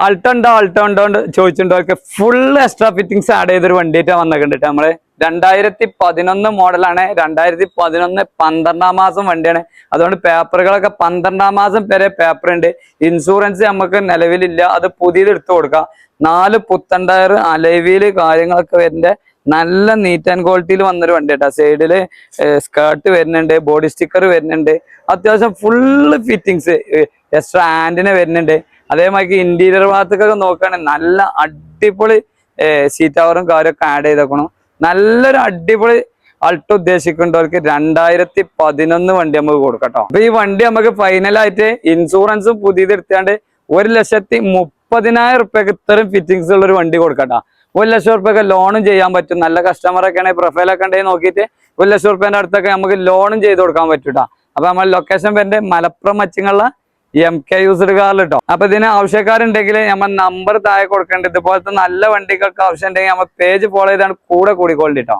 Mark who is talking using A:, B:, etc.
A: Alto ഉണ്ടോ ചോദിച്ചിട്ടുണ്ടോ? അവർക്ക് full extra fittings add ചെയ്തൊരു വണ്ടിയായിട്ടാണ് വന്നിട്ടുണ്ട്. നമ്മള് 2011 മോഡലാണ്. 2011 12 മാസം വണ്ടിയാണ്. അതുകൊണ്ട് പേപ്പറുകളൊക്കെ 12 മാസം വരെ പേപ്പർ ഉണ്ട്. ഇൻഷുറൻസ് നമുക്ക് നിലവിലില്ല, അത് പുതിയത് എടുത്തു കൊടുക്കാം. 4 പുത്തൻ ടയർ, അലൈവീല് കാര്യങ്ങളൊക്കെ വരുന്നുണ്ട്. നല്ല നീറ്റ് ആൻഡ് ക്വാളിറ്റിയിൽ വന്നൊരു വണ്ടി കേട്ടോ. സൈഡില് സ്കേർട്ട് വരുന്നുണ്ട്, ബോഡി സ്റ്റിക്കർ വരുന്നുണ്ട്, അത്യാവശ്യം ഫുള്ള് ഫിറ്റിങ്സ്, എക്സ്ട്രാ ആന്റിന വരുന്നുണ്ട്. അതേമാതിരി ഇന്റീരിയർ ഭാഗത്തൊക്കെ നോക്കുകയാണെങ്കിൽ നല്ല അടിപൊളി സീറ്റ് കവറും കാര്യമൊക്കെ ആഡ് ചെയ്തേക്കണം. നല്ലൊരു അടിപൊളി അൾട്ടോ ഉദ്ദേശിക്കേണ്ടവർക്ക് 2011 വണ്ടി നമുക്ക് കൊടുക്കട്ടോ. അപ്പൊ ഈ വണ്ടി നമുക്ക് ഫൈനലായിട്ട് ഇൻഷുറൻസും പുതിയത് എടുത്താണ്ട് 1,30,000 റുപ്യക്ക് ഇത്രയും ഫിറ്റിങ്സ് ഉള്ള ഒരു വണ്ടി കൊടുക്കട്ടോ. 1 ലക്ഷം റുപ്യൊക്കെ ലോണും ചെയ്യാൻ പറ്റും. നല്ല കസ്റ്റമറൊക്കെ ആണെങ്കിൽ പ്രൊഫൈലൊക്കെ ഉണ്ടെങ്കിൽ നോക്കിയിട്ട് 1 ലക്ഷം റുപ്യേന്റെ അടുത്തൊക്കെ നമുക്ക് ലോണും ചെയ്ത് കൊടുക്കാൻ പറ്റൂട്ടാ. അപ്പൊ നമ്മൾ ലൊക്കേഷൻ വരുന്നത് മലപ്പുറം മച്ചിങ്ങുള്ള MK യൂസ്ഡ് കാറിൽ കേട്ടോ. അപ്പൊ ഇതിന് ആവശ്യക്കാരുണ്ടെങ്കിൽ നമ്മൾ നമ്പർ താഴെ കൊടുക്കേണ്ടത്. ഇതുപോലത്തെ നല്ല വണ്ടികൾക്ക് ആവശ്യം ഉണ്ടെങ്കിൽ നമ്മൾ പേജ് ഫോളോ ചെയ്താണ് കൂടെ കൂടിക്കൊള്ളിട്ടോ.